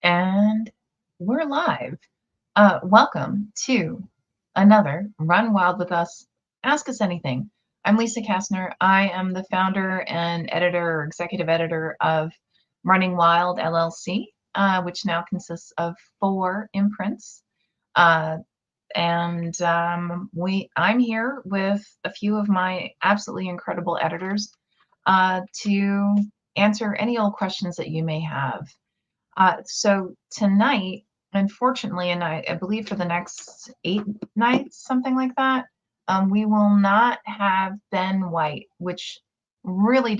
And we're live. Welcome to another Run Wild with Us. Ask Us Anything. I'm Lisa Kastner. I am the founder and editor or executive editor of Running Wild LLC, which now consists of 4 imprints. Uh, I'm here with a few of my absolutely incredible editors to answer any old questions that you may have. So tonight, unfortunately, and I believe for the next 8 nights, something like that, we will not have Ben White, which really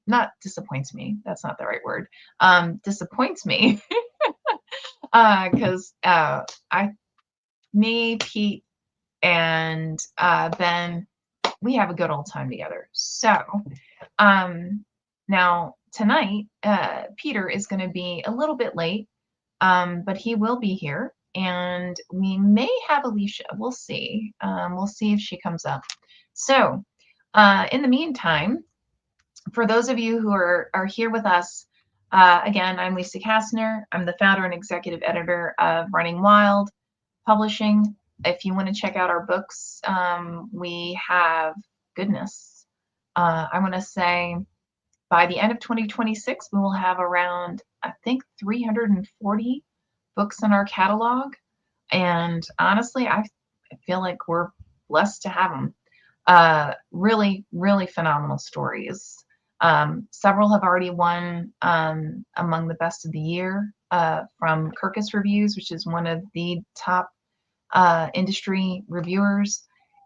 not disappoints me. That's not the right word. Disappoints me because I, me, Pete, and Ben, we have a good old time together. So um, now tonight, Peter is going to be a little bit late. But he will be here, and we may have Alicia. We'll see. We'll see if she comes up. So, in the meantime, for those of you who are here with us, again, I'm Lisa Kastner. I'm the founder and executive editor of Running Wild Publishing. If you want to check out our books, we have goodness. I want to say by the end of 2026, we will have around, I think, 340 books in our catalog. And honestly, I feel like we're blessed to have them. Really, really phenomenal stories. Several have already won among the best of the year from Kirkus Reviews, which is one of the top industry reviewers.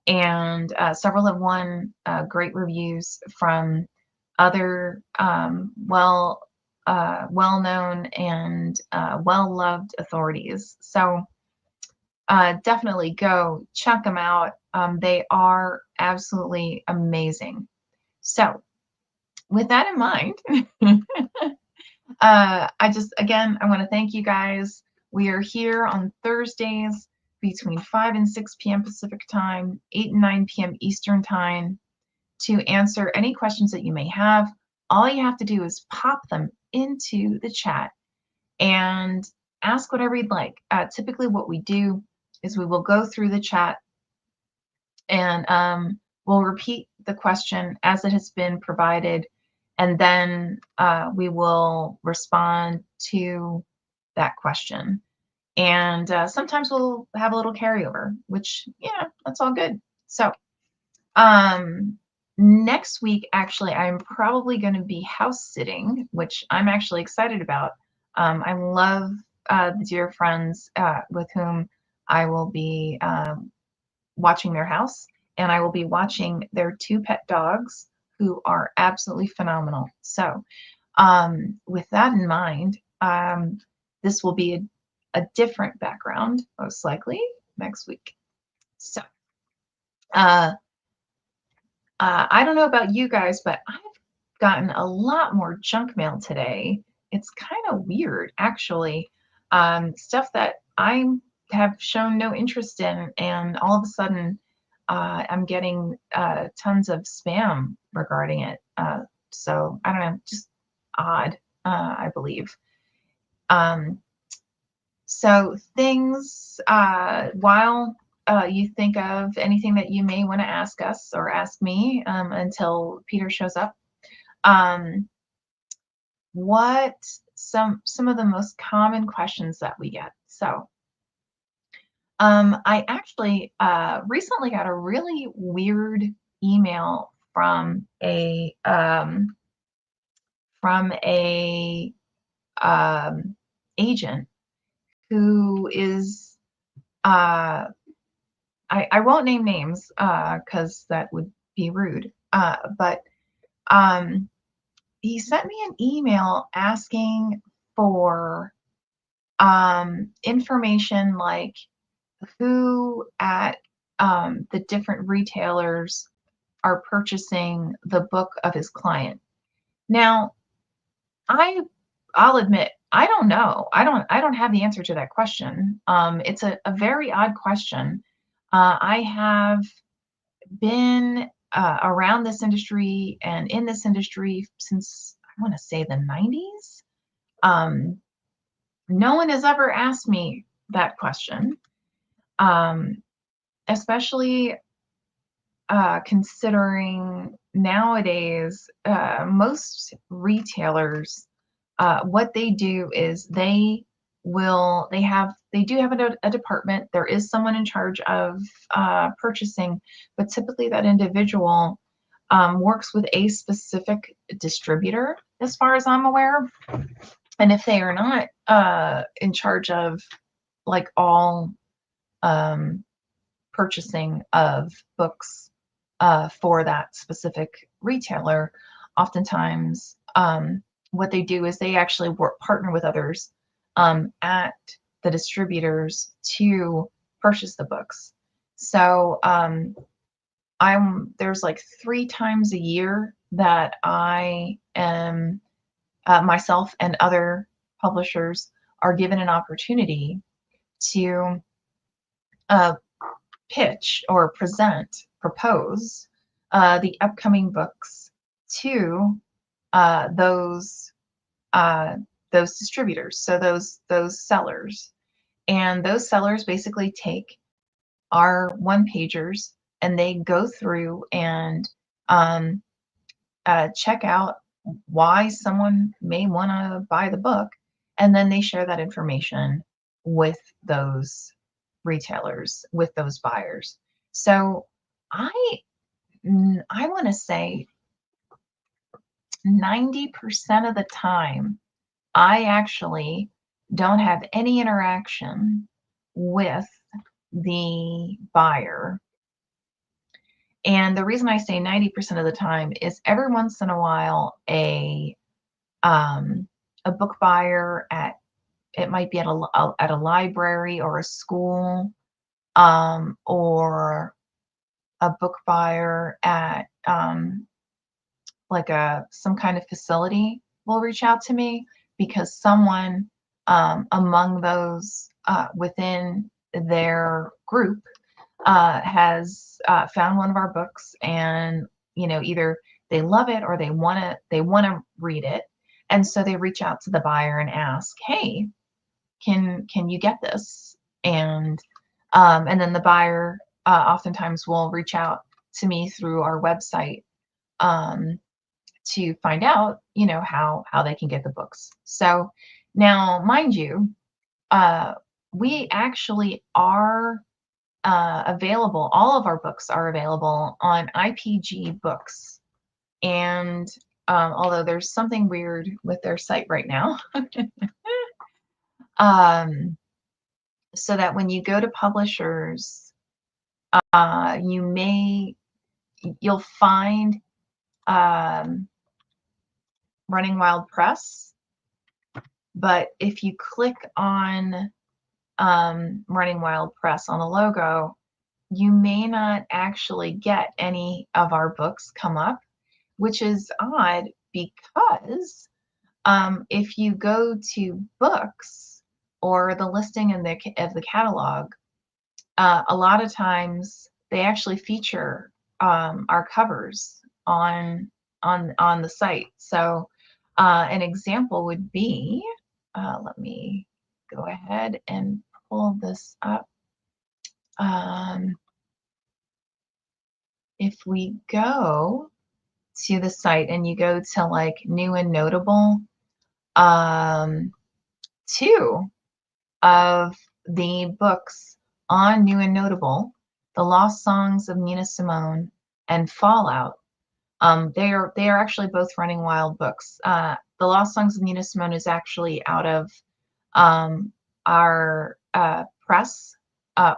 And several have won great reviews from other well-known and well-loved authorities. So definitely go check them out. They are absolutely amazing. So with that in mind, I want to thank you guys. We are here on Thursdays between 5 and 6 p.m. Pacific time, 8 and 9 p.m. Eastern time to answer any questions that you may have. All you have to do is pop them into the chat and ask whatever you'd like. Typically what we do is we will go through the chat and we'll repeat the question as it has been provided, and then we will respond to that question. And sometimes we'll have a little carryover, which, yeah, that's all good. So next week, actually, I'm probably going to be house sitting, which I'm actually excited about. I love the dear friends with whom I will be watching their house, and I will be watching their 2 pet dogs who are absolutely phenomenal. So with that in mind, this will be a different background, most likely, next week. So I don't know about you guys, but I've gotten a lot more junk mail today. It's kind of weird, actually. Stuff that I have shown no interest in, and all of a sudden I'm getting tons of spam regarding it. So I don't know, just odd, I believe. So things, while you think of anything that you may want to ask us or ask me until Peter shows up, what some of the most common questions that we get. So I actually recently got a really weird email from a agent who is I won't name names because that would be rude. But he sent me an email asking for information like who at the different retailers are purchasing the book of his client. Now, I'll admit I don't know. I don't have the answer to that question. It's a very odd question. I have been around this industry and in this industry since I want to say the 90s. No one has ever asked me that question, um, especially considering nowadays most retailers, what they do is they do have a department. There is someone in charge of purchasing, but typically that individual works with a specific distributor, as far as I'm aware. And if they are not in charge of like all um, purchasing of books for that specific retailer, oftentimes what they do is they actually partner with others at the distributors to purchase the books. So there's like 3 times a year that I am myself and other publishers are given an opportunity to uh, pitch or propose the upcoming books to uh, those uh, those distributors, so those sellers, and those sellers basically take our one pagers and they go through and um, check out why someone may want to buy the book, and then they share that information with those retailers, with those buyers. So I I want to say 90% of the time I actually don't have any interaction with the buyer. And the reason I say 90% of the time is every once in a while um, a book buyer at it might be at a library or a school, or a book buyer at like some kind of facility will reach out to me because someone among those within their group has found one of our books, and either they love it or they want to read it, and so they reach out to the buyer and ask, hey, can you get this? And then the buyer oftentimes will reach out to me through our website um, to find out, how they can get the books. So now, mind you, uh, we actually are available. All of our books are available on IPG Books, and although there's something weird with their site right now, um, so that when you go to publishers, uh, you may you'll find um, Running Wild Press, but if you click on Running Wild Press on the logo, you may not actually get any of our books come up, which is odd because if you go to books or the listing in of the catalog, a lot of times they actually feature our covers on the site. So an example would be, let me go ahead and pull this up. Um, if we go to the site and you go to like new and notable, um, two of the books on new and notable, The Lost Songs of Nina Simone and Fallout, they are actually both Running Wild books. The Lost Songs of Nina Simone is actually out of our press,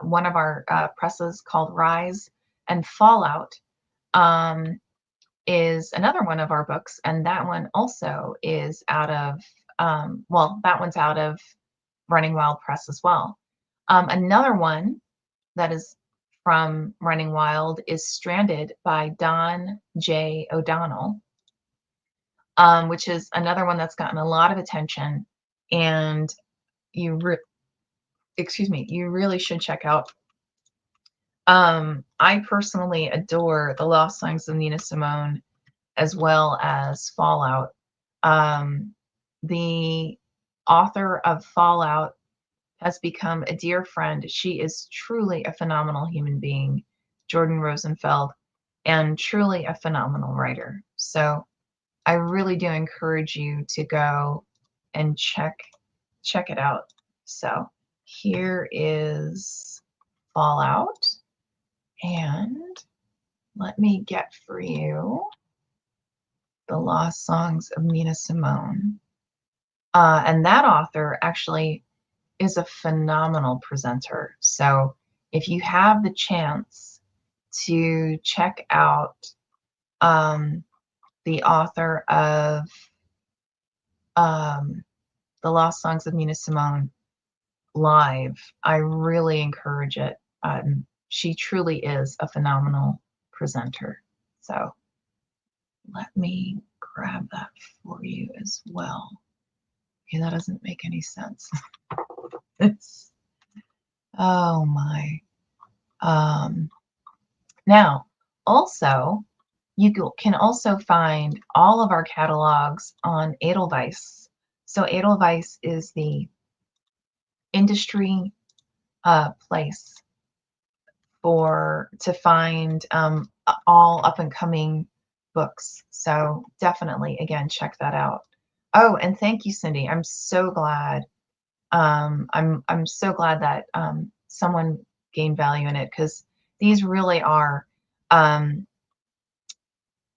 one of our presses called Rise, and Fallout is another one of our books, and that one also is out of that one's out of Running Wild Press as well. Another one that is from Running Wild is Stranded by Don J. O'Donnell, which is another one that's gotten a lot of attention, and you really should check out. I personally adore The Lost Songs of Nina Simone as well as Fallout. Um, the author of Fallout, has become a dear friend. She is truly a phenomenal human being, Jordan Rosenfeld, and truly a phenomenal writer. So I really do encourage you to go and check it out. So here is Fallout, and let me get for you The Lost Songs of Nina Simone. And that author actually is a phenomenal presenter. So if you have the chance to check out the author of The Lost Songs of Nina Simone live, I really encourage it. She truly is a phenomenal presenter. So let me grab that for you as well. Okay, that doesn't make any sense. It's, oh my. Now, also, you can also find all of our catalogs on Edelweiss. So Edelweiss is the industry place to find all up and coming books. So definitely, again, check that out. Oh, and thank you, Cindy. I'm so glad. I'm so glad that someone gained value in it, because these really are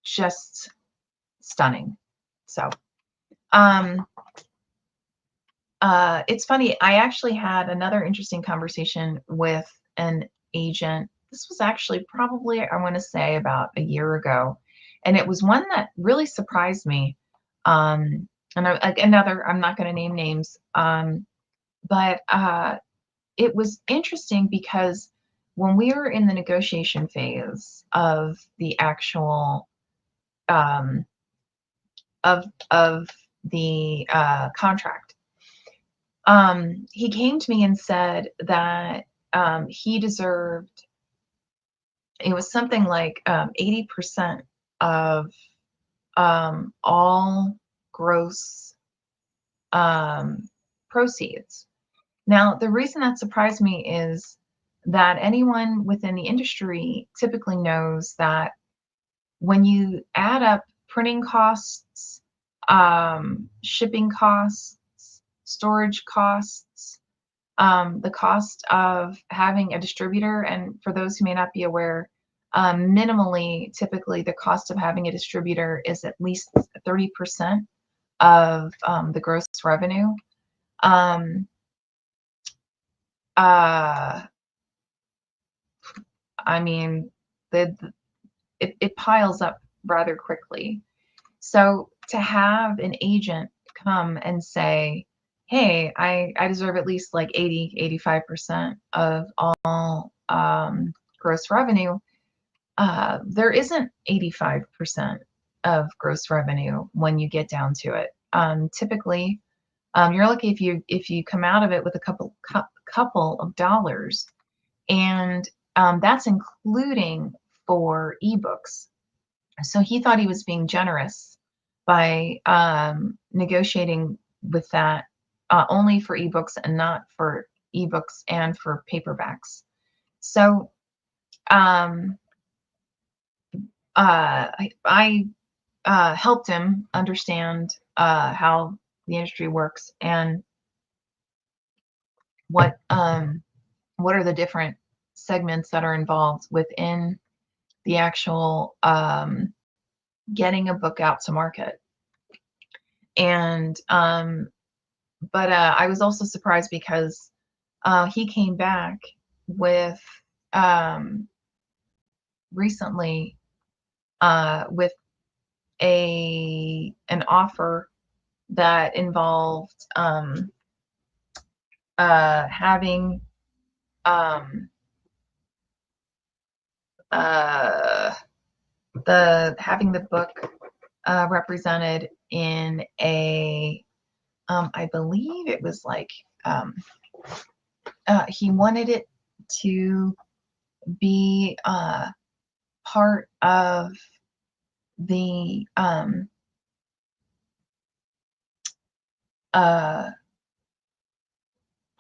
just stunning. So it's funny. I actually had another interesting conversation with an agent. This was actually probably, I want to say, about a year ago. And it was one that really surprised me. And another, I'm not going to name names, but it was interesting because when we were in the negotiation phase of the actual of the contract, he came to me and said that he deserved, it was something like 80% of all gross proceeds. Now, the reason that surprised me is that anyone within the industry typically knows that when you add up printing costs, shipping costs, storage costs, the cost of having a distributor, and for those who may not be aware, minimally, typically the cost of having a distributor is at least 30% of the gross revenue. I mean, it piles up rather quickly. So to have an agent come and say, hey, I deserve at least like 85% of all gross revenue, there isn't 85% of gross revenue when you get down to it. Typically, you're lucky if you come out of it with a couple of dollars, and that's including for ebooks. So he thought he was being generous by negotiating with that only for ebooks and not for ebooks and for paperbacks. So I helped him understand how the industry works and what are the different segments that are involved within the actual getting a book out to market. And but I was also surprised because he came back with recently with an offer that involved having having the book represented in a I believe it was like he wanted it to be part of the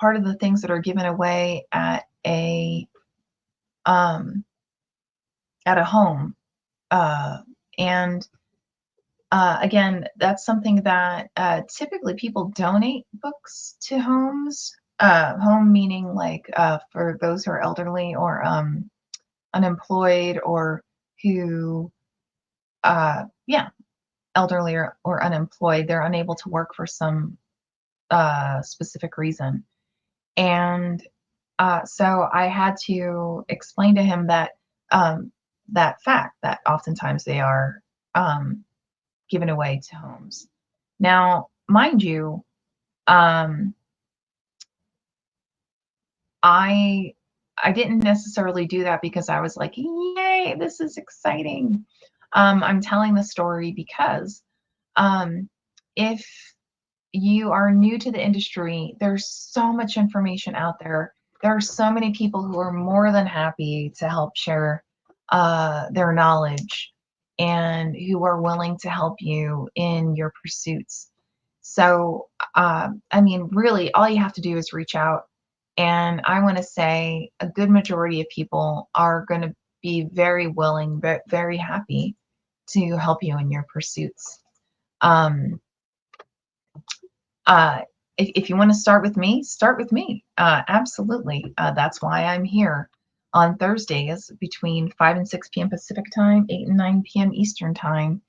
part of the things that are given away um, at a home. And again, that's something that typically people donate books to homes. Home meaning like for those who are elderly or unemployed or who, yeah, elderly or unemployed. They're unable to work for some specific reason. And so I had to explain to him that that fact that oftentimes they are given away to homes. Now, mind you, um, I I didn't necessarily do that because I was like, "Yay, this is exciting." I'm telling the story because um, if you are new to the industry, there's so much information out there. There are so many people who are more than happy to help share their knowledge and who are willing to help you in your pursuits. So, I mean, really, all you have to do is reach out. And I want to say a good majority of people are going to be very willing, but very happy to help you in your pursuits. Um, uh, if you want to start with me, start with me. Absolutely. That's why I'm here on Thursdays between 5 and 6 p.m. Pacific time, 8 and 9 p.m. Eastern time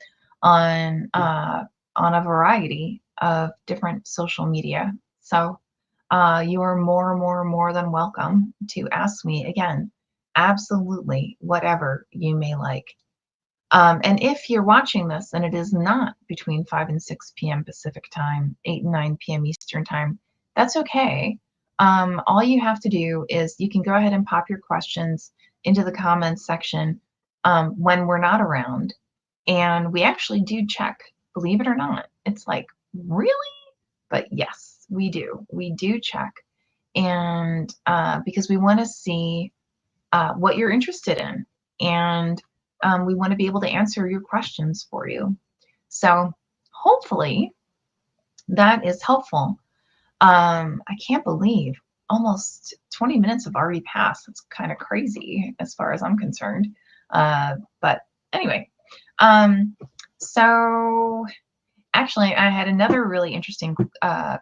on a variety of different social media. So you are more than welcome to ask me again, absolutely whatever you may like. And if you're watching this and it is not between 5 and 6 p.m. Pacific time, 8 and 9 p.m. Eastern time, that's okay. All you have to do is you can go ahead and pop your questions into the comments section when we're not around. And we actually do check, believe it or not. It's like, really? But yes, we do. We do check. And because we want to see what you're interested in. And we want to be able to answer your questions for you. So hopefully that is helpful. I can't believe almost 20 minutes have already passed. It's kind of crazy as far as I'm concerned. But anyway, um, so actually, I had another really interesting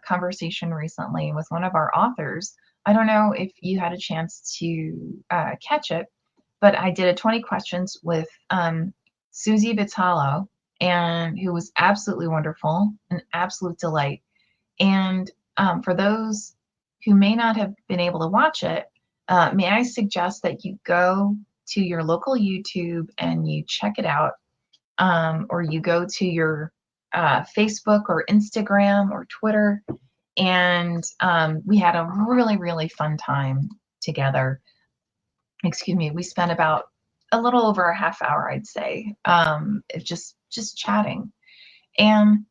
conversation recently with one of our authors. I don't know if you had a chance to catch it, but I did a 20 questions with Susie Vitalo, and who was absolutely wonderful, an absolute delight. And for those who may not have been able to watch it, may I suggest that you go to your local YouTube and you check it out, or you go to your Facebook or Instagram or Twitter. And we had a really fun time together. Excuse me, we spent about a little over a half hour, I'd say, just chatting. And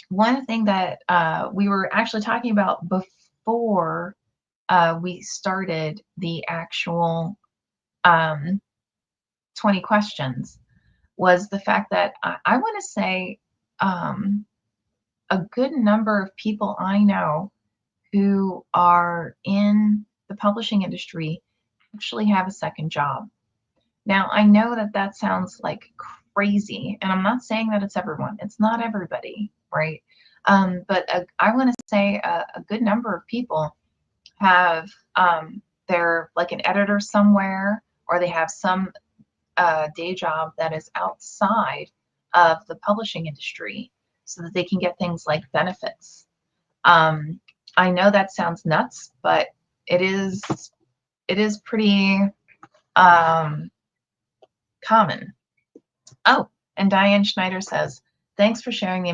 one thing that we were actually talking about before we started the actual 20 questions was the fact that I want to say a good number of people I know who are in the publishing industry actually have a second job. Now, I know that that sounds like crazy, and I'm not saying that it's everyone. It's not everybody, right? But I want to say a good number of people have they're like an editor somewhere, or they have some day job that is outside of the publishing industry so that they can get things like benefits. Um, I know that sounds nuts, but it is pretty um, common. Oh, and Diane Schneider says, "Thanks for sharing the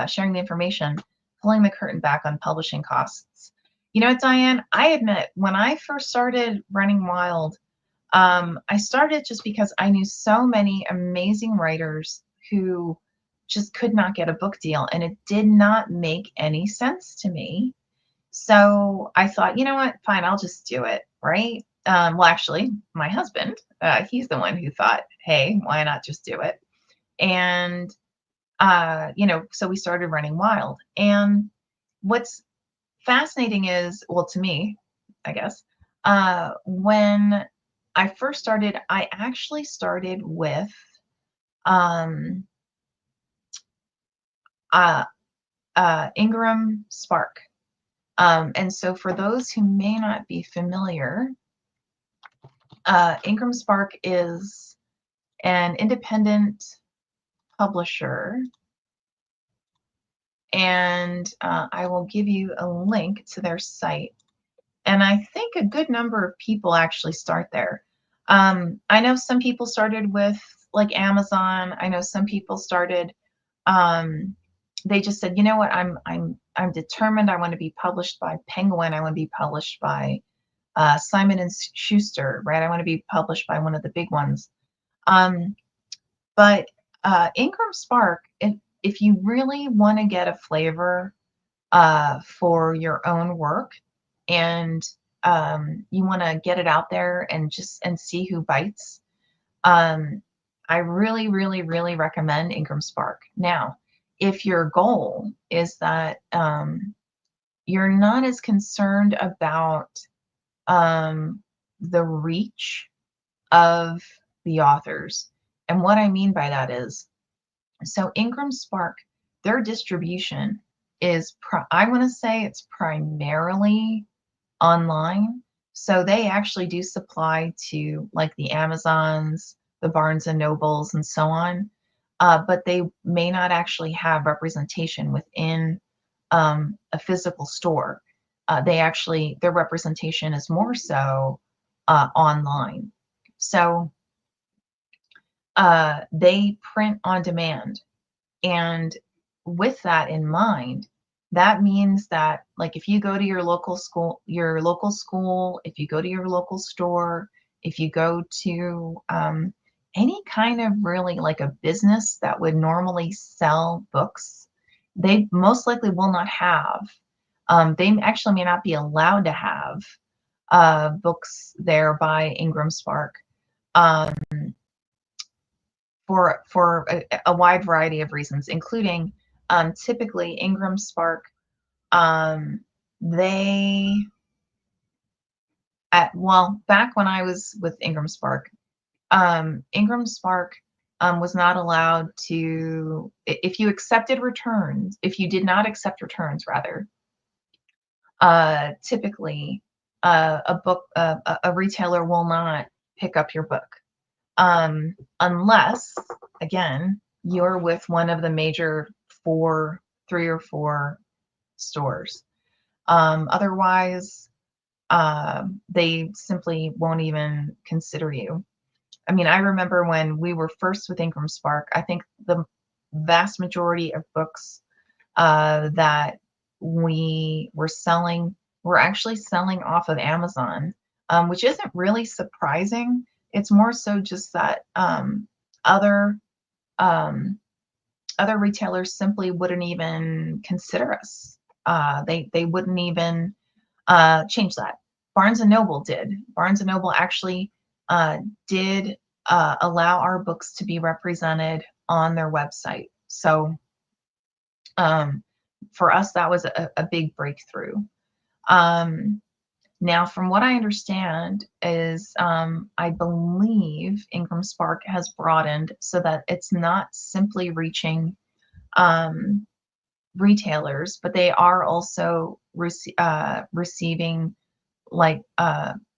sharing the information, pulling the curtain back on publishing costs." You know what, Diane? I admit when I first started Running Wild, I started just because I knew so many amazing writers who just could not get a book deal, and it did not make any sense to me. So I thought, you know what, fine, I'll just do it, right? Well, actually, my husband, he's the one who thought, hey, why not just do it? And, so we started Running Wild. And what's fascinating is, well, to me, I guess, when I first started, I actually started with um, uh, Ingram Spark. And so for those who may not be familiar, Ingram Spark is an independent publisher, and I will give you a link to their site. And I think a good number of people actually start there. I know some people started with like Amazon. I know some people started. Um, they just said, you know what, I'm determined. I want to be published by Penguin. I want to be published by Simon and Schuster, right? I want to be published by one of the big ones. Um, but Ingram Spark, if you really want to get a flavor for your own work, and you want to get it out there and see who bites, I really, really, really recommend Ingram Spark. Now, if your goal is that you're not as concerned about the reach of the authors, and what I mean by that is, so Ingram Spark, their distribution is, I want to say it's primarily online. So they actually do supply to like the Amazons, the Barnes and Nobles, and so on. But they may not actually have representation within a physical store. Their representation is more so online. So they print on demand. And with that in mind, that means that like if you go to your local school, if you go to your local store, if you go to any kind of really like a business that would normally sell books, they most likely will not have. They actually may not be allowed to have books there by Ingram Spark. Um, for a wide variety of reasons, including typically Ingram Spark. They well, back when I was with Ingram Spark, Ingram Spark was not allowed to, if you accepted returns, if you did not accept returns, rather, typically a retailer will not pick up your book. Unless, again, you're with one of the major three or four stores. Otherwise, they simply won't even consider you. I mean, I remember when we were first with Ingram Spark, I think the vast majority of books that we were actually selling off of Amazon, which isn't really surprising. It's more so just that other um, other retailers simply wouldn't even consider us. They wouldn't even change that. Barnes and Noble did. Barnes and Noble actually did allow our books to be represented on their website. So for us, that was a big breakthrough. Now, from what I understand is, I believe Ingram Spark has broadened so that it's not simply reaching retailers, but they are also receiving like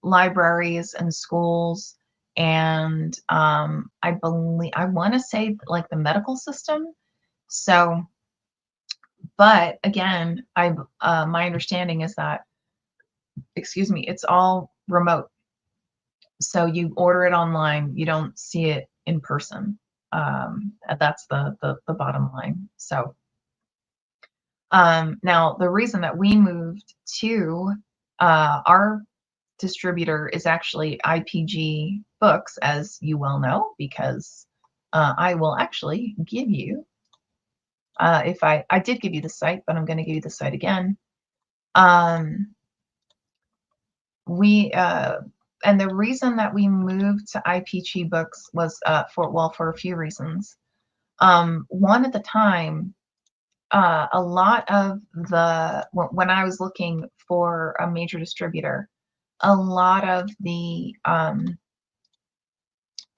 libraries and schools, and I want to say like the medical system. So, but again, my understanding is that, excuse me, it's all remote. So you order it online, you don't see it in person. That's the bottom line. So now the reason that we moved to our distributor is actually IPG Books, as you well know, because I will actually give you, if I did give you the site, but I'm going to give you the site again. We and the reason that we moved to IPG Books was for a few reasons. One, at the time, a lot of when I was looking for a major distributor, a lot of the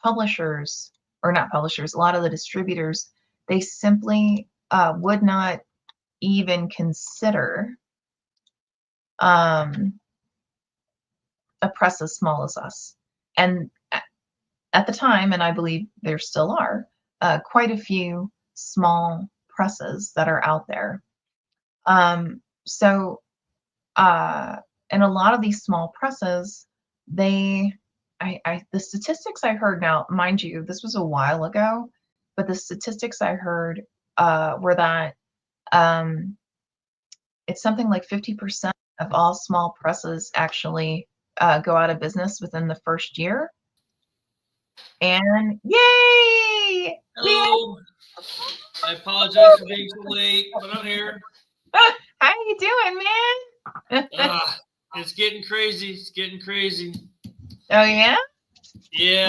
publishers, or not publishers, a lot of the distributors, they simply would not even consider um, a press as small as us. And at the time, and I believe there still are, quite a few small presses that are out there. So, and a lot of these small presses, the statistics I heard now, mind you, this was a while ago, but the statistics I heard were that um, it's something like 50% of all small presses actually go out of business within the first year. And yay! Hello. I apologize for being so late, but I'm here. How you doing, man? It's getting crazy. It's getting crazy. Oh yeah? Yeah.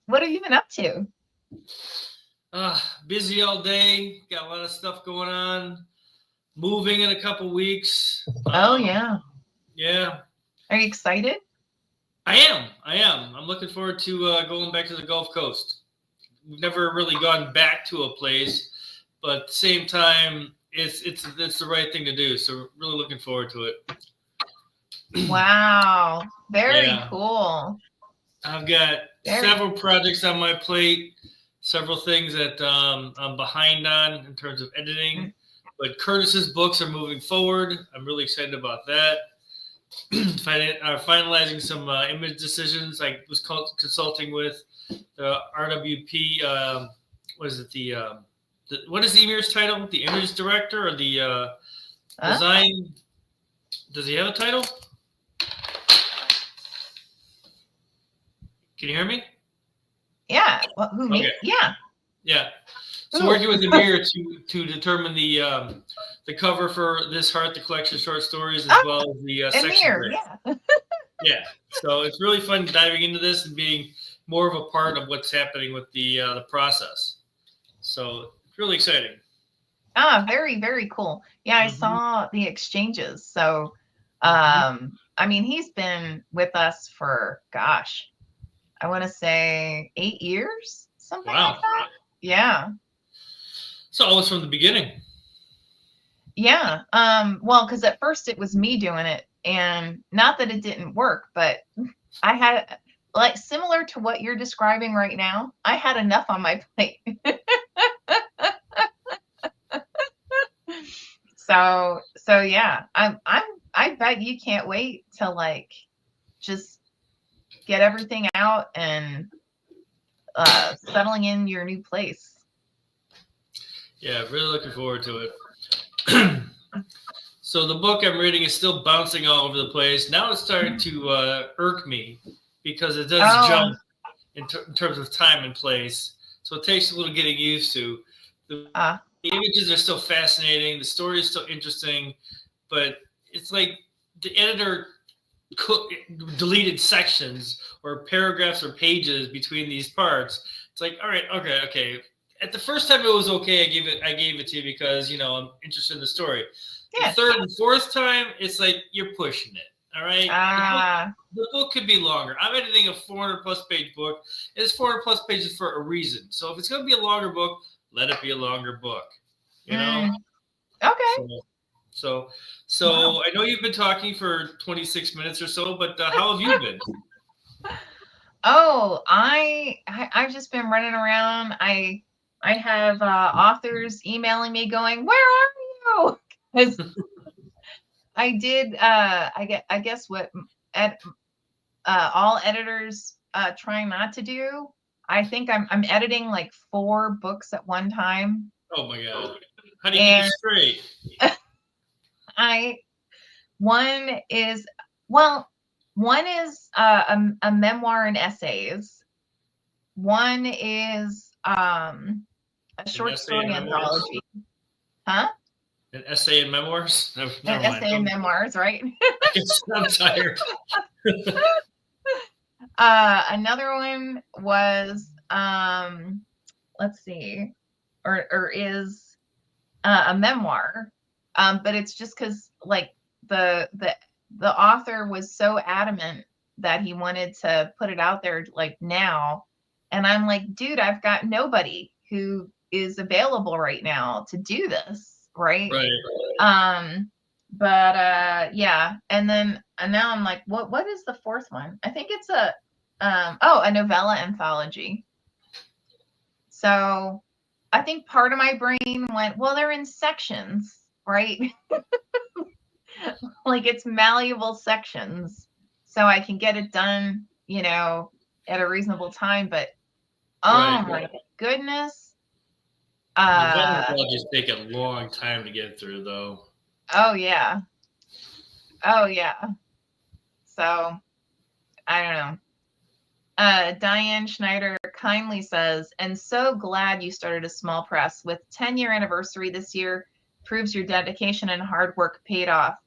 What have you been up to? Busy all day. Got a lot of stuff going on. Moving in a couple weeks. Oh yeah. Yeah. Are you excited? I am. I'm looking forward to going back to the Gulf Coast. We've never really gone back to a place, but at the same time, it's the right thing to do. So really looking forward to it. Wow. Very cool. I've got several projects on my plate, several things that I'm behind on in terms of editing. But Curtis's books are moving forward. I'm really excited about that. Finalizing some image decisions. I was consulting with the RWP. What is it? What is Emir's title? The image director or the design? Does he have a title? Can you hear me? Yeah. Well, who me? Okay. Yeah. Yeah. So working with Emir to determine the cover for this Heart the Collection short stories, as well as the section Emir, yeah. Yeah. So it's really fun diving into this and being more of a part of what's happening with the process. So it's really exciting. Very, very cool. Yeah, I saw the exchanges. So I mean, he's been with us for, gosh, I want to say 8 years, something like that. Yeah. So it was from the beginning. Yeah. Well, because at first it was me doing it, and not that it didn't work, but I had, like, similar to what you're describing right now, I had enough on my plate. So yeah, I bet you can't wait to, like, just get everything out and settling in your new place. Yeah, really looking forward to it. So the book I'm reading is still bouncing all over the place. Now it's starting to irk me because it does jump in terms of time and place. So it takes a little getting used to. The images are still fascinating. The story is still interesting, but it's like the editor deleted sections or paragraphs or pages between these parts. It's like, all right, okay. At the first time it was okay. I gave it to you because I'm interested in the story. Yeah. The third and fourth time, it's like you're pushing it. All right. The book could be longer. I'm editing a 400+ page book. It's 400+ pages for a reason. So if it's going to be a longer book, let it be a longer book. Okay. So wow. I know you've been talking for 26 minutes or so, but how have you been? Oh, I've just been running around. I have authors emailing me going, "Where are you?" Because I did. I guess what all editors trying not to do. I think I'm editing like 4 books at one time. Oh my god! How do you keep it straight? One is a memoir and essays. One is a short story anthology. Huh? An essay and memoirs? An essay and memoirs, right? I'm tired. Another one was let's see, or is a memoir, but it's just because like the author was so adamant that he wanted to put it out there like now, and I'm like, dude, I've got nobody who is available right now to do this, right? Right. But yeah, and then now I'm like, what is the fourth one? I think it's a novella anthology. So I think part of my brain went, well, they're in sections, right? Like it's malleable sections, so I can get it done, at a reasonable time. But oh my goodness. Novella anthologies take a long time to get through, though. Oh yeah. So I don't know. Diane Schneider kindly says, and so glad you started a small press. With 10-year anniversary this year, proves your dedication and hard work paid off.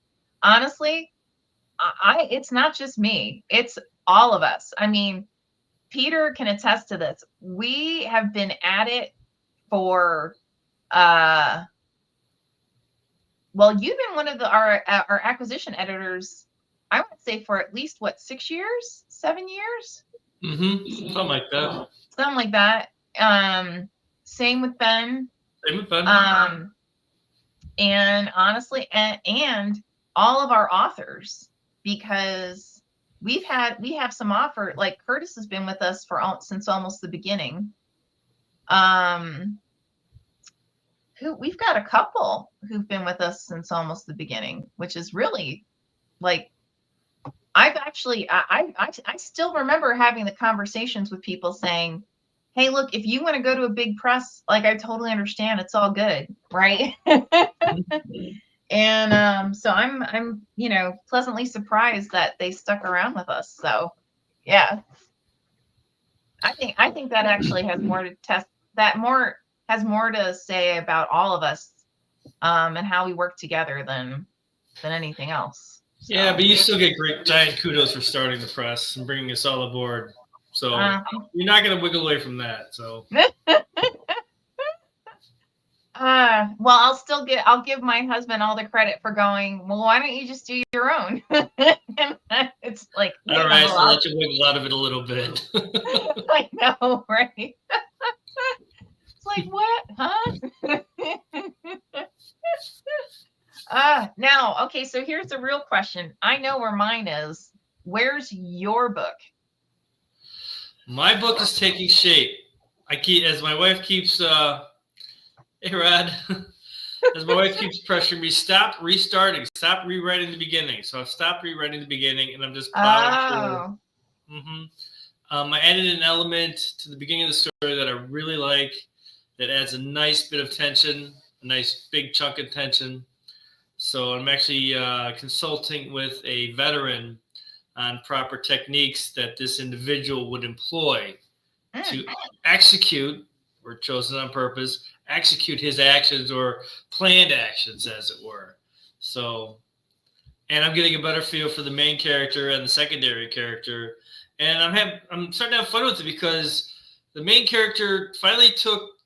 Honestly, it's not just me, it's all of us. I mean, Peter can attest to this. We have been at it for well, you've been one of our acquisition editors, I would say, for at least 6 years, 7 years. Something like that. Something like that. Same with Ben. And honestly, and all of our authors, because we have some offer, like Curtis has been with us since almost the beginning. We've got a couple who've been with us since almost the beginning, which is really like, I've actually, I still remember having the conversations with people saying, hey, look, if you want to go to a big press, like, I totally understand. It's all good. Right. And so I'm, pleasantly surprised that they stuck around with us. So yeah, I think that actually has more to say about all of us, and how we work together than anything else. So. Yeah, but you still get great giant kudos for starting the press and bringing us all aboard. So you're not going to wiggle away from that. So. Well, I'll give my husband all the credit for going, well, why don't you just do your own? It's like, all right, so I'll let you wiggle out of it a little bit. I know, right? It's like, what? Huh? Now, okay, so here's the real question. I know where mine is. Where's your book? My book is taking shape. As my wife keeps, hey, Rod, as my wife keeps pressuring me, stop restarting, stop rewriting the beginning. So I've stopped rewriting the beginning, and I'm just plowing through. I added an element to the beginning of the story that I really like, that adds a nice bit of tension, a nice big chunk of tension. So I'm actually consulting with a veteran on proper techniques that this individual would employ to execute, or chosen on purpose, execute his actions or planned actions, as it were. So, and I'm getting a better feel for the main character and the secondary character. And I'm starting to have fun with it, because the main character finally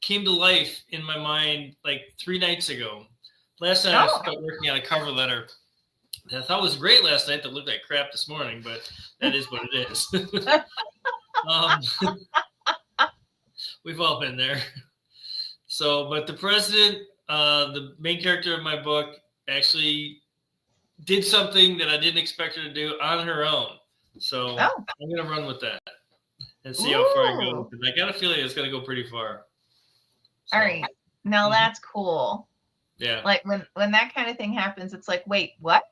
came to life in my mind like 3 nights ago. Last night I started working on a cover letter that I thought was great last night, that looked like crap this morning, but that is what it is. We've all been there. So, but the president, the main character of my book, actually did something that I didn't expect her to do on her own. So I'm going to run with that and see how far I go. Because I got a feeling it's going to go pretty far. So. All right. Now that's cool. Yeah. Like when that kind of thing happens, it's like, wait, what?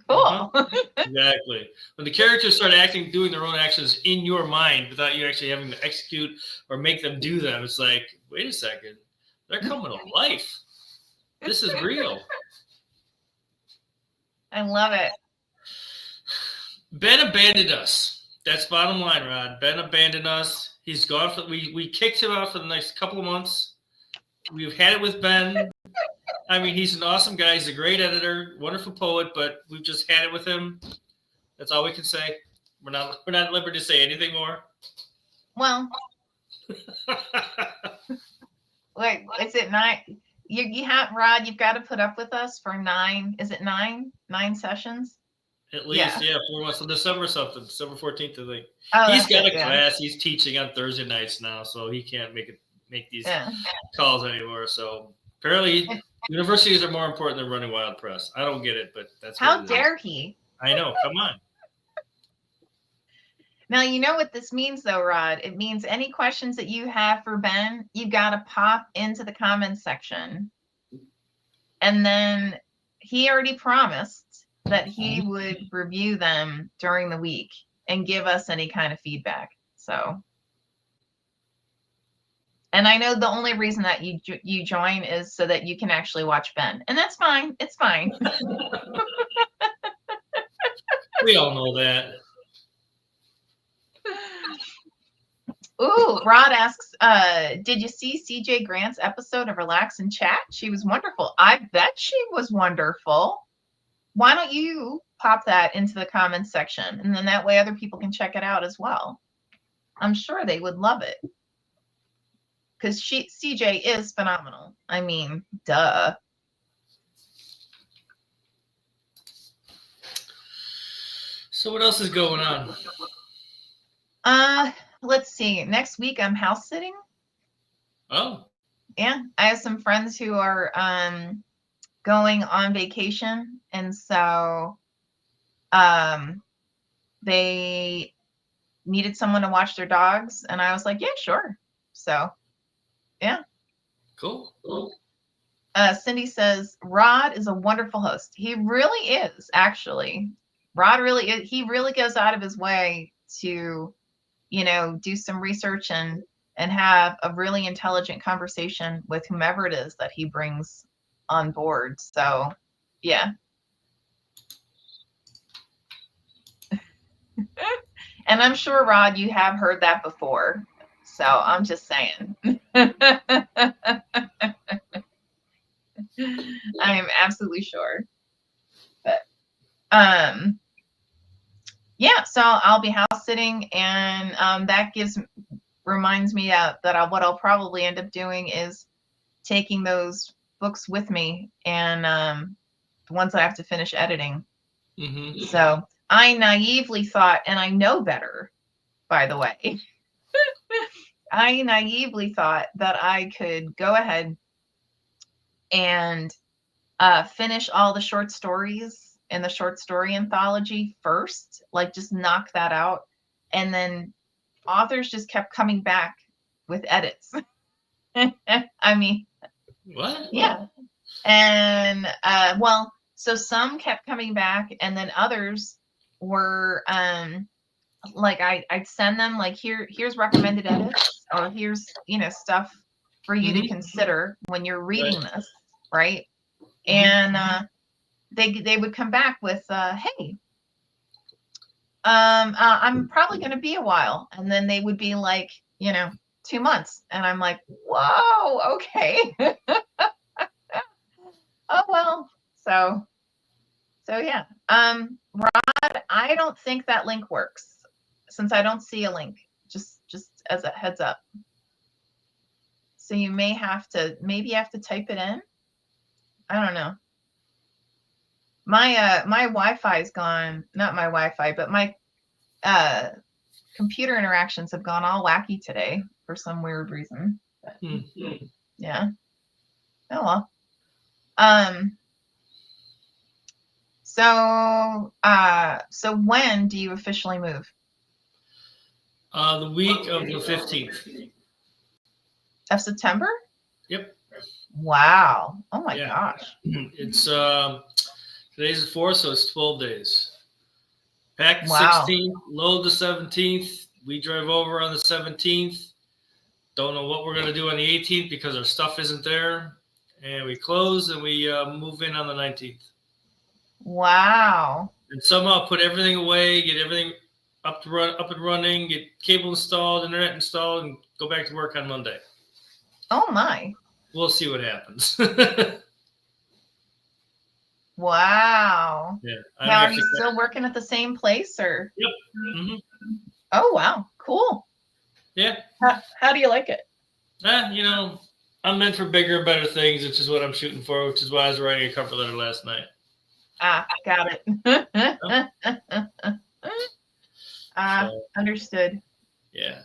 Oh, cool. Exactly. When the characters start doing their own actions in your mind without you actually having to execute or make them do them, it's like, wait a second, they're coming to life. This is real. I love it. Ben abandoned us. That's bottom line, Rod. Ben abandoned us. He's gone. We kicked him out for the next couple of months. We've had it with Ben. I mean, he's an awesome guy. He's a great editor, wonderful poet, but we've just had it with him. That's all we can say. We're not at liberty to say anything more. Well, wait, is it not? you have Rod. You've got to put up with us for 9. Is it 9? 9 sessions? At least, yeah, 4 months. So December something, December 14th, I think. Oh, He's got a yeah. class. He's teaching on Thursday nights now, so he can't make these calls anymore. So apparently, universities are more important than running Wild Press. I don't get it, but that's how dare he? I know. Come on. Now, you know what this means, though, Rod? It means any questions that you have for Ben, you got to pop into the comments section. And then he already promised that he would review them during the week and give us any kind of feedback. So, and I know the only reason that you join is so that you can actually watch Ben. And that's fine. It's fine. We all know that. Ooh, Rod asks, did you see CJ Grant's episode of Relax and Chat? She was wonderful. I bet she was wonderful. Why don't you pop that into the comments section? And then that way other people can check it out as well. I'm sure they would love it. Because CJ is phenomenal. I mean, duh. So what else is going on? Let's see. Next week I'm house sitting. Oh. Yeah. I have some friends who are going on vacation, and so they needed someone to watch their dogs, and I was like, yeah, sure. So yeah. Cool. Cindy says Rod is a wonderful host. He really is, actually. Rod really is. He really goes out of his way to, do some research and have a really intelligent conversation with whomever it is that he brings on board. So, yeah. And I'm sure, Rod, you have heard that before. So I'm just saying. I am absolutely sure. But yeah, so I'll be house sitting, and that reminds me that what I'll probably end up doing is taking those books with me, and the ones I have to finish editing. Mm-hmm. So I naively thought, and I know better, by the way, I naively thought that I could go ahead and finish all the short stories in the short story anthology first, like just knock that out. And then authors just kept coming back with edits. I mean, what? Yeah. And so some kept coming back, and then others were like I'd send them like, here's recommended edits, or here's stuff for you to consider when you're reading this, right? And they would come back with hey, I'm probably going to be a while, and then they would be like 2 months, and I'm like, whoa, okay. Oh well. So yeah. Rod, I don't think that link works, since I don't see a link, just as a heads up. So you maybe have to type it in. I don't know. My Wi-Fi is gone. Not my Wi-Fi, but my computer interactions have gone all wacky today for some weird reason. But, yeah. Oh well. So when do you officially move? The week of the 15th. Of September? Yep. Wow. Oh my gosh. It's today's the 4th, so it's 12 days. Pack the 16th, load the 17th. We drive over on the 17th. Don't know what we're going to do on the 18th because our stuff isn't there. And we close, and we move in on the 19th. Wow. And somehow put everything away, get everything up and running, get cable installed, internet installed, and go back to work on Monday. Oh my. We'll see what happens. Wow. Yeah. Now, are you still working at the same place, or? Yep. Mm-hmm. Oh wow, cool. Yeah. How do you like it? I'm meant for bigger and better things, which is what I'm shooting for, which is why I was writing a cover letter last night. Got it. Understood. Yeah.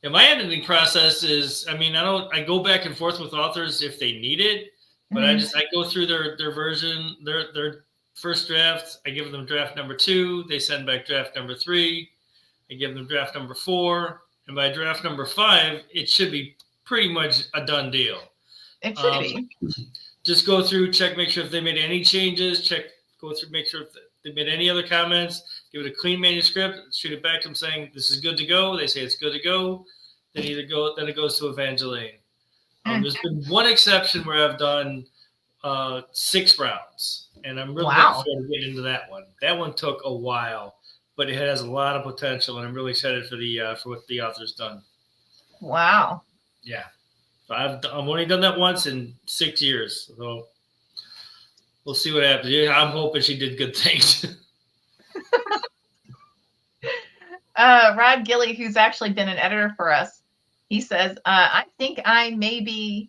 Yeah, my editing process is, I go back and forth with authors if they need it, but I go through their version, their first draft. I give them draft number 2. They send back draft number 3. I give them draft number 4. And by draft number 5, it should be pretty much a done deal. It should be. Just go through, check, make sure if they made any changes, go through, make sure if they made any other comments, give it a clean manuscript, shoot it back to them saying, this is good to go. They say it's good to go. Then it goes to Evangeline. There's been one exception where I've done 6 rounds, and I'm really looking forward to getting into that one. That one took a while, but it has a lot of potential, and I'm really excited for for what the author's done. Wow. Yeah. I've only done that once in 6 years, so we'll see what happens. Yeah, I'm hoping she did good things. Rod Gilly, who's actually been an editor for us, he says, I think maybe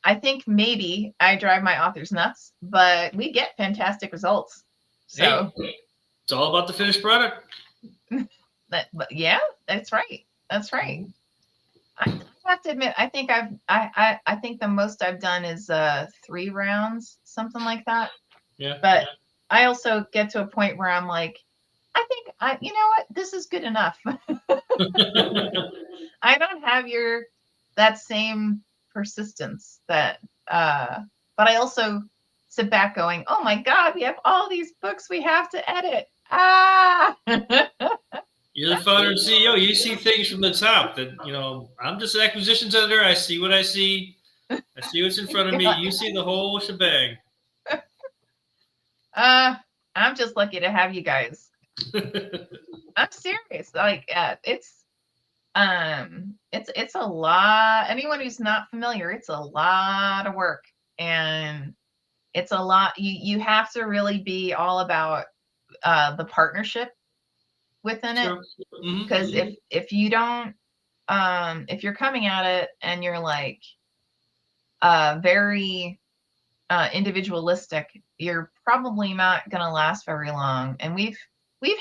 I drive my authors nuts, but we get fantastic results. So hey, it's all about the finished product. Yeah, that's right. That's right. I have to admit, I think I think the most I've done is 3 rounds, something like that. Yeah. But I also get to a point where I'm like, I think you know what, this is good enough. I don't have that same persistence but I also sit back going, oh my God, we have all these books we have to edit. You're the founder and CEO. You see things from the top. That I'm just an acquisitions editor. I see what I see. I see what's in front of me. You see the whole shebang. I'm just lucky to have you guys. I'm serious. Like it's a lot. Anyone who's not familiar, it's a lot of work, and it's a lot. You have to really be all about the partnership within it, because if you don't, if you're coming at it and you're like very individualistic, you're probably not going to last very long. And we've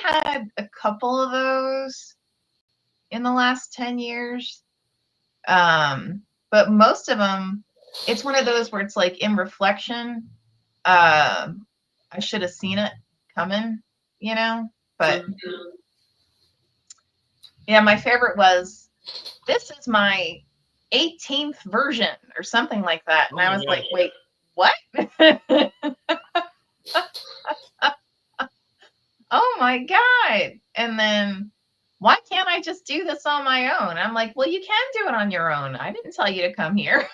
had a couple of those in the last 10 years. But most of them, it's one of those where it's like, in reflection, I should have seen it coming, but yeah, my favorite was, this is my 18th version or something like that. And I was like, wait, what? Oh my God. And then, why can't I just do this on my own? I'm like, well, you can do it on your own. I didn't tell you to come here.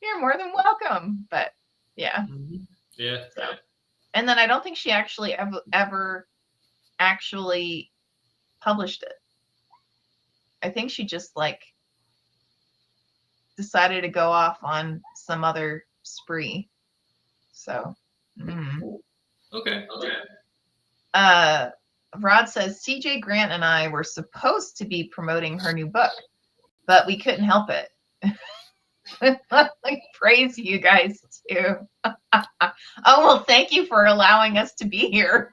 You're more than welcome. But yeah. Yeah. So, and then I don't think she actually ever actually published it. I think she just decided to go off on some other spree. So, Okay. Rod says CJ Grant and I were supposed to be promoting her new book, but we couldn't help it. Praise you guys too. Oh, well, thank you for allowing us to be here.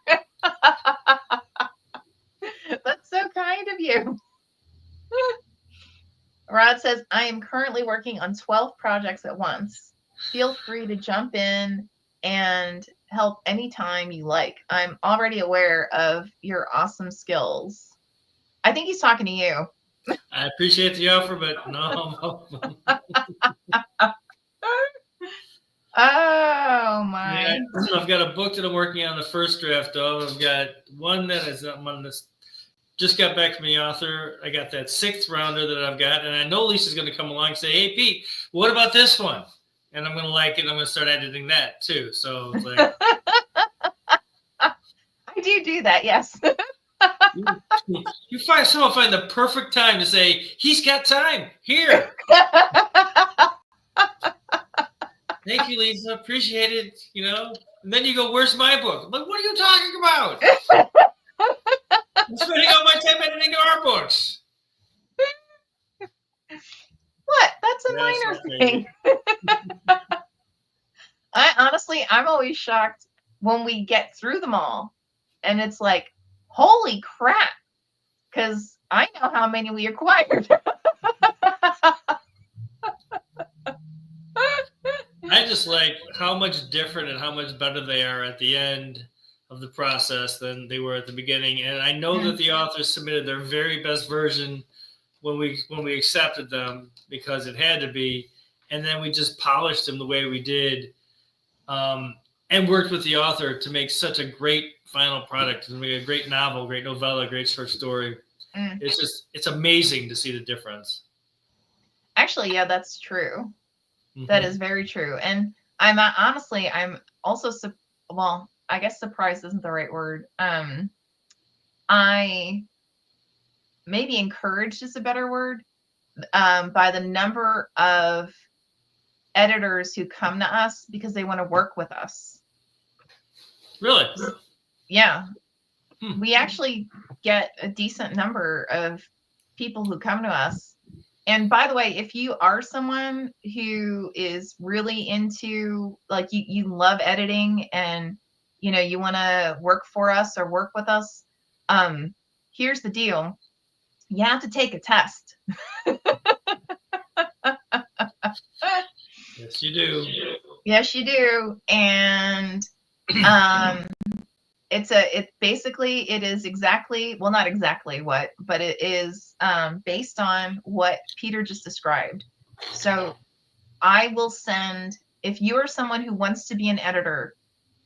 That's so kind of you. Rod says, I am currently working on 12 projects at once. Feel free to jump in and help anytime you like. I'm already aware of your awesome skills. I think he's talking to you. I appreciate the offer, but no. Oh my! Yeah, I've got a book that I'm working on the first draft of. I've got one that is on this. Just got back from the author. I got that 6th rounder that I've got, and I know Lisa's going to come along and say, "Hey, Pete, what about this one?" And I'm going to like it. I'm going to start editing that too. So it's like, I do that, yes. you find the perfect time to say, "He's got time here." Thank you, Lisa. Appreciate it. And then you go, "Where's my book?" I'm like, what are you talking about? I'm spending all my time editing our our books. What? That's a Yes, minor okay. thing. I'm always shocked when we get through them all. And it's like, holy crap. Because I know how many we acquired. I just like how much different and how much better they are at the end of the process than they were at the beginning. And I know that the authors submitted their very best version when we accepted them because it had to be, and then we just polished them the way we did, and worked with the author to make such a great final product, to make a great novel, great novella, great short story. It's amazing to see the difference. Actually, yeah, that's true. Mm-hmm. That is very true. And I'm also, well, I guess surprised isn't the right word. I maybe encouraged is a better word, by the number of editors who come to us because they want to work with us. Really? Yeah. We actually get a decent number of people who come to us. And by the way, if you are someone who is really into, like, you love editing and, you know, you want to work for us or work with us, here's the deal. You have to take a test. Yes, you do. Yes, you do. And it is exactly, well, not exactly what, but it is based on what Peter just described. So I will send, if you are someone who wants to be an editor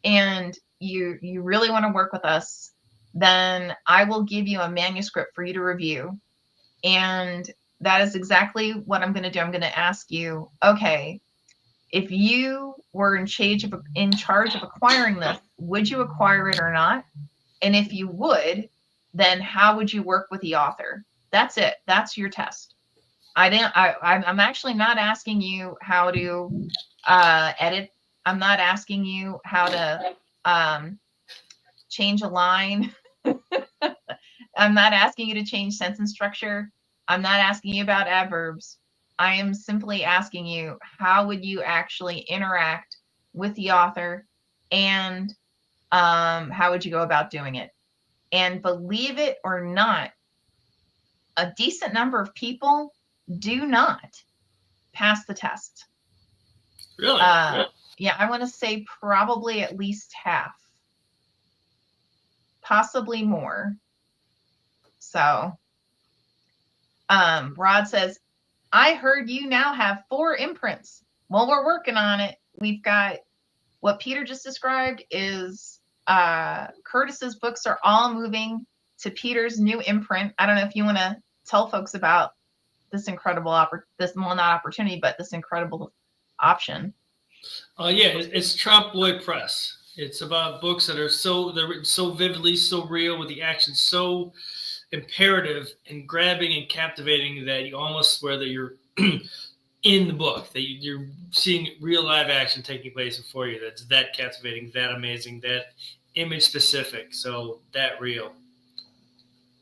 and you really want to work with us, then I will give you a manuscript for you to review. And that is exactly what I'm going to do. I'm going to ask you, okay, if you were in charge of acquiring this, would you acquire it or not? And if you would, then how would you work with the author? That's it. That's your test. I'm actually not asking you how to edit. I'm not asking you how to change a line. I'm not asking you to change sentence structure. I'm not asking you about adverbs. I am simply asking you, how would you actually interact with the author, and how would you go about doing it? And believe it or not, a decent number of people do not pass the test. Really? Yeah, I want to say probably at least half, possibly more. So, Rod says, I heard you now have 4 imprints. Well, we're working on it. We've got what Peter just described is Curtis's books are all moving to Peter's new imprint. I don't know if you want to tell folks about this incredible this incredible option. Yeah, it's Trompe l'oeil Press. It's about books that are they're written so vividly, so real, with the action so imperative and grabbing and captivating that you almost swear that you're in the book, that you're seeing real live action taking place before you. That's that captivating, that amazing, that image specific, so that real.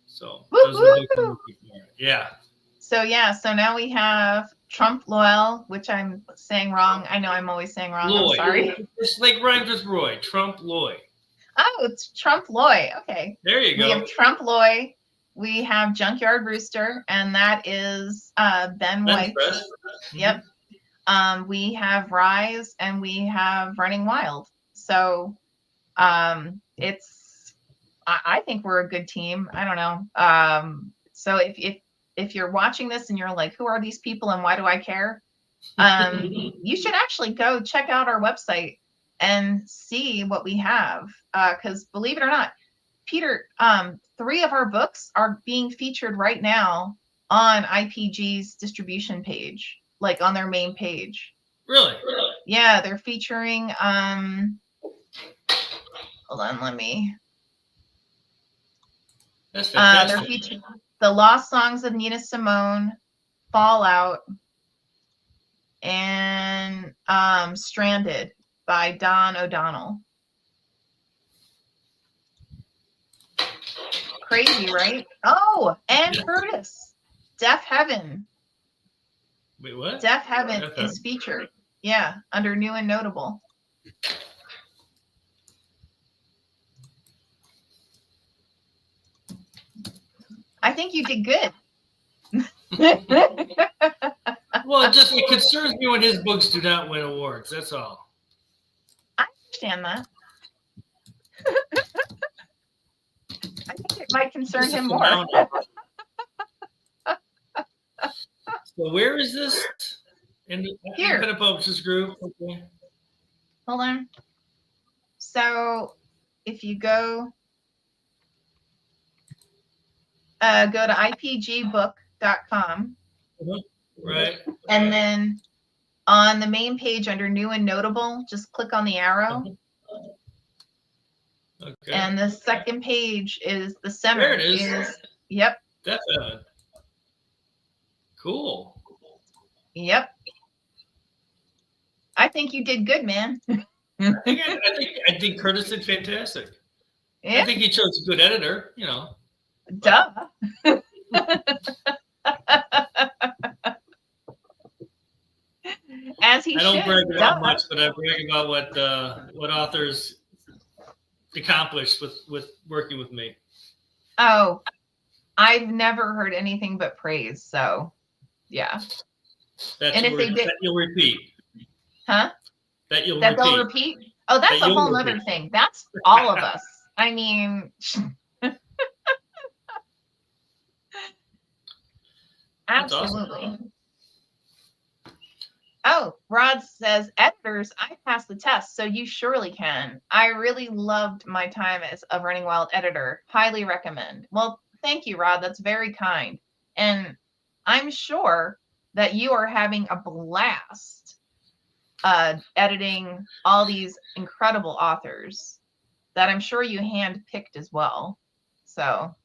So those are the books I'm looking for. Yeah. So now we have Trompe l'oeil, which I'm saying wrong. I know I'm always saying wrong. Loy. I'm sorry. It's like rhymes with Roy. Trompe l'oeil. Oh, it's Trompe l'oeil. Okay. There you go. We have Trompe l'oeil. We have Junkyard Rooster, and that is Ben White. Yep. We have Rise, and we have Running Wild. So I think we're a good team. I don't know. So if you're watching this and you're like, who are these people and why do I care? You should actually go check out our website and see what we have. Because believe it or not, Peter, 3 of our books are being featured right now on IPG's distribution page, like on their main page. Really? Yeah, they're featuring hold on, let me. That's fantastic. They're featuring The Lost Songs of Nina Simone, Fallout, and Stranded by Don O'Donnell. Crazy, right? Oh, and Yeah. Curtis, Deaf Heaven. Wait, what? Deaf Heaven Deaf is Heaven. featured. Yeah, under new and notable. I think you did good. Well, it concerns me when his books do not win awards. That's all. I understand that. I think it might concern This is him more. phenomenal. So where is this? In the Here. Independent Publishers Group. Okay. Hold on. So if you go to ipgbook.com. Right. And then on the main page under new and notable, just click on the arrow. Okay. And the second page is the center. There it is. Yep. Deaf Heaven. Cool. Yep. I think you did good, man. I think Curtis did fantastic. Yeah. I think he chose a good editor, you know. Duh. As he I don't should. brag about much, but I brag about what authors accomplished with working with me. Oh, I've never heard anything but praise. So, yeah. And if you'll repeat. Huh? That they'll repeat? Oh, that's a whole other thing. That's all of us. I mean, absolutely. Awesome. Oh, Rod says, editors, I passed the test, so you surely can. I really loved my time as a Running Wild editor. Highly recommend. Well, thank you, Rod. That's very kind. And I'm sure that you are having a blast editing all these incredible authors that I'm sure you handpicked as well. So,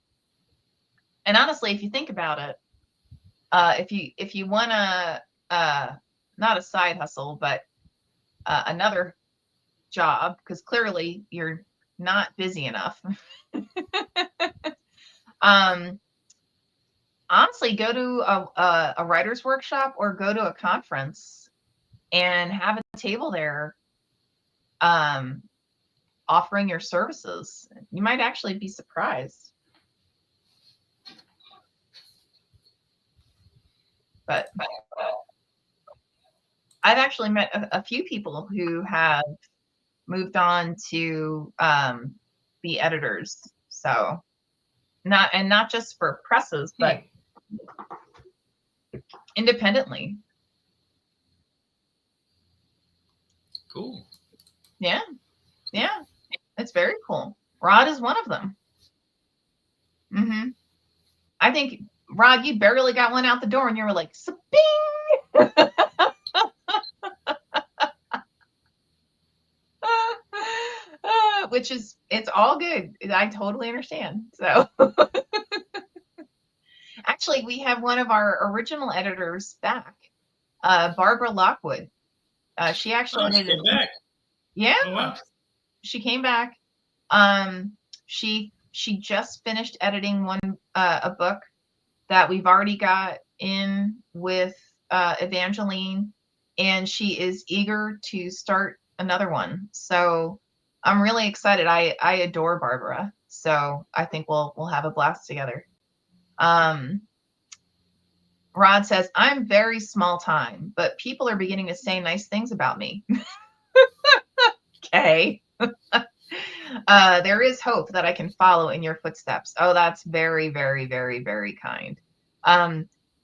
and honestly, if you think about it, if you want to, not a side hustle, but another job, because clearly you're not busy enough. Honestly, go to a writer's workshop or go to a conference and have a table there offering your services. You might actually be surprised. But I've actually met a few people who have moved on to be editors. So not just for presses, but independently. Cool. Yeah. Yeah. It's very cool. Rod is one of them. Mm-hmm. I think, Rod, you barely got one out the door and you were like, "Bing!" Which is, it's all good. I totally understand. So actually, we have one of our original editors back, Barbara Lockwood. She actually came back. Yeah. Oh, wow. She came back. She just finished editing a book that we've already got in with Evangeline, and she is eager to start another one. So I'm really excited. I adore Barbara, so I think we'll have a blast together. Rod says, I'm very small time, but people are beginning to say nice things about me. Okay. There is hope that I can follow in your footsteps. Oh, that's very, very, very, very kind.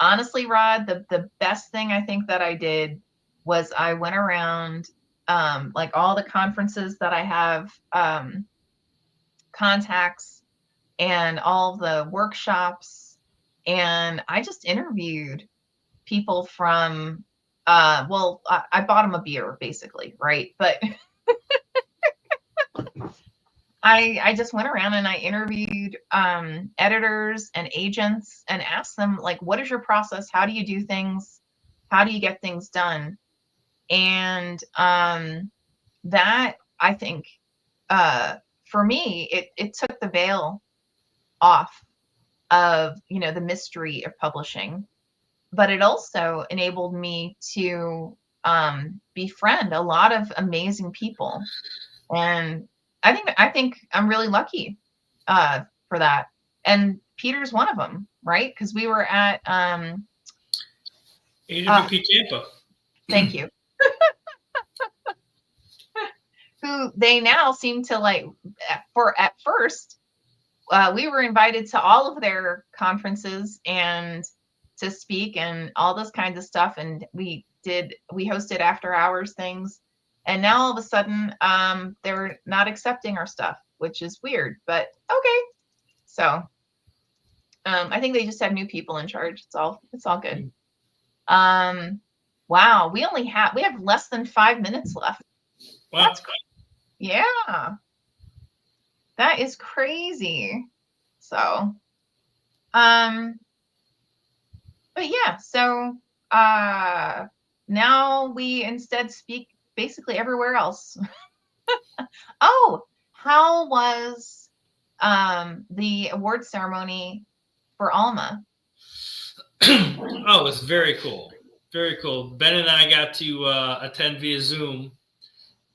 Honestly, Rod, the best thing I think that I did was I went around like all the conferences that I have contacts and all the workshops, and I just interviewed people from I bought them a beer basically, right? But I just went around and I interviewed editors and agents and asked them, like, what is your process? How do you do things? How do you get things done? And that, I think, for me, it took the veil off of, you know, the mystery of publishing, but it also enabled me to befriend a lot of amazing people. And I think I'm really lucky for that. And Peter's one of them, right? Because we were at AWP Tampa. Thank you. Who they now seem to like. At first, we were invited to all of their conferences and to speak and all this kinds of stuff, and we hosted after hours things, and now all of a sudden they're not accepting our stuff, which is weird, but okay. So I think they just have new people in charge. It's all good. Wow, we have less than 5 minutes left. Wow. That's great. Yeah, that is crazy. So but yeah, so now we instead speak basically everywhere else. Oh, how was the award ceremony for Alma? Oh, it was very cool. Very cool. Ben and I got to attend via Zoom,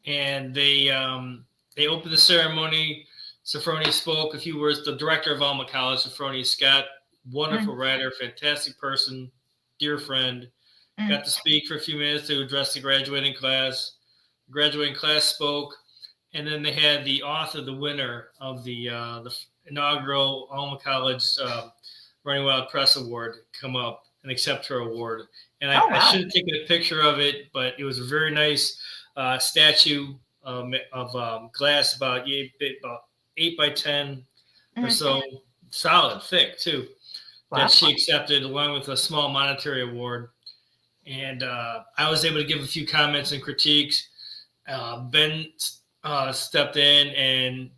and they opened the ceremony. Sophrony spoke a few words. The director of Alma College, Sophrony Scott, wonderful writer, fantastic person, dear friend. Got to speak for a few minutes to address the graduating class. The graduating class spoke, and then they had the author, the winner of the inaugural Alma College Running Wild Press Award, come up and accept her award. And I should have taken a picture of it, but it was a very nice statue of glass, about 8 by 10 or so, solid, thick too, that she accepted, along with a small monetary award. And I was able to give a few comments and critiques. Ben stepped in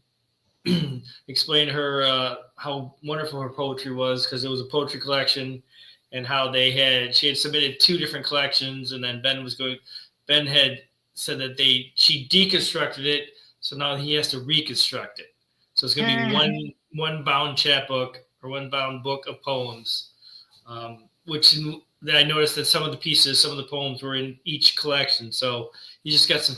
and explained her how wonderful her poetry was, because it was a poetry collection, and how she had submitted 2 different collections, and then Ben had said that she deconstructed it, so now he has to reconstruct it. So it's going to be one bound chapbook, or one bound book of poems, which that I noticed that some of the poems were in each collection. So you just got some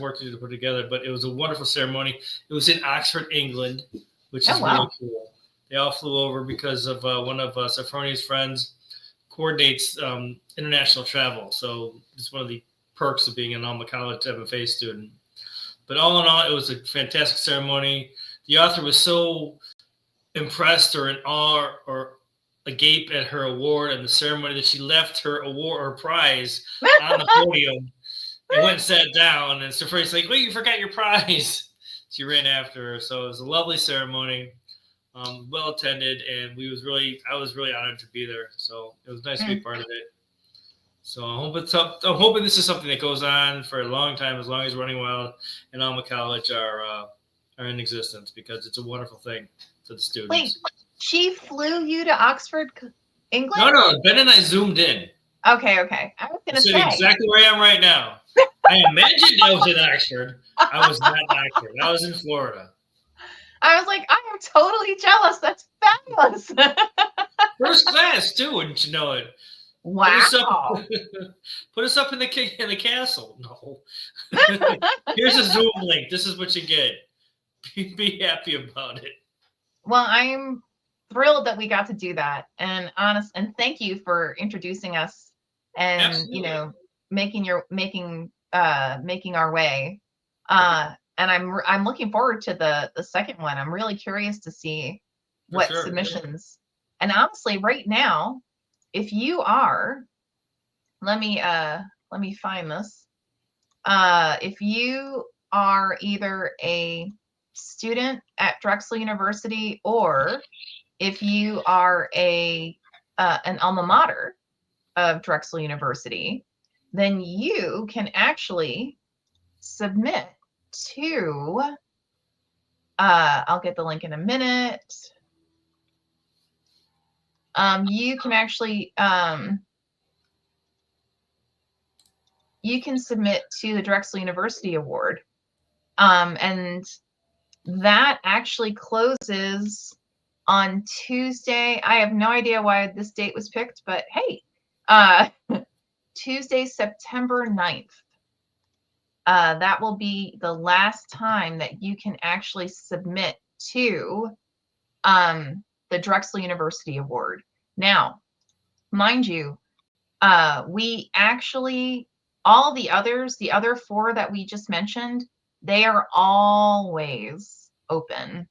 work to do to put together. But it was a wonderful ceremony. It was in Oxford, England, which is really cool. They all flew over because of one of Sophrony's friends coordinates international travel. So it's one of the perks of being an Alma College MFA student. But all in all, it was a fantastic ceremony. The author was so impressed or in awe or agape at her award and the ceremony that she left her award or prize on the podium and went and sat down. And Sophronie's like, "Wait, you forgot your prize." She ran after her. So it was a lovely ceremony, well attended, and I was really honored to be there. So it was nice to be part of it. So I'm hoping this is something that goes on for a long time, as long as Running Wild and Alma College are in existence, because it's a wonderful thing to the students. Wait, she flew you to Oxford, England? No, Ben and I zoomed in. Okay. I was going to say. Exactly where I am right now. I imagined I was in Oxford. I was not in Oxford. I was in Florida. I was like, I am totally jealous. That's fabulous. First class, too, wouldn't you know it? Wow. Put us up in the castle. No. Here's a Zoom link. This is what you get. Be happy about it. Well, I'm thrilled that we got to do that, and thank you for introducing us, and Absolutely. making our way. And I'm looking forward to the second one. I'm really curious to see what submissions. And honestly, right now, if you are, let me find this. If you are either a student at Drexel University, or if you are an alma mater of Drexel University, then you can actually submit to, I'll get the link in a minute. You can actually, you can submit to the Drexel University Award. And that actually closes on Tuesday, I have no idea why this date was picked, but hey, uh, Tuesday, September 9th. That will be the last time that you can actually submit to the Drexel University Award. Now, mind you, we actually, all the others, the other 4 that we just mentioned, they are always open,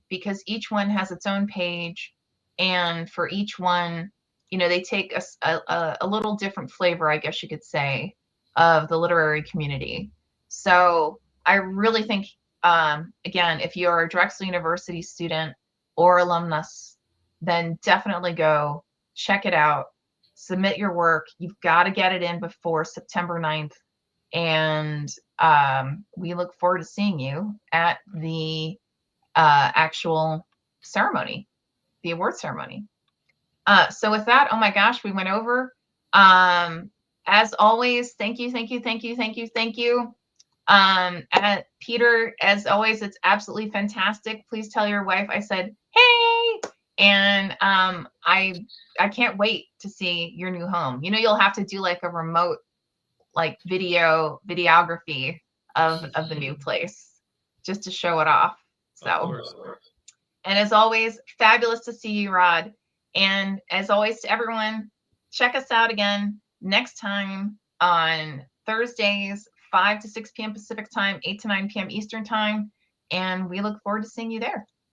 because each one has its own page, and for each one, they take a little different flavor, I guess you could say, of the literary community. So I really think, again, if you're a Drexel University student or alumnus, then definitely go check it out, submit your work. You've got to get it in before September 9th. And we look forward to seeing you at the actual ceremony, the award ceremony. So with that, oh my gosh, we went over. As always, thank you. Peter, as always, it's absolutely fantastic. Please tell your wife I said, hey, and I can't wait to see your new home. You'll have to do like a remote, like videography of the new place just to show it off. So, and as always, fabulous to see you, Rod. And as always, to everyone, check us out again next time on Thursdays, 5 to 6 p.m. Pacific time, 8 to 9 p.m. Eastern time. And we look forward to seeing you there.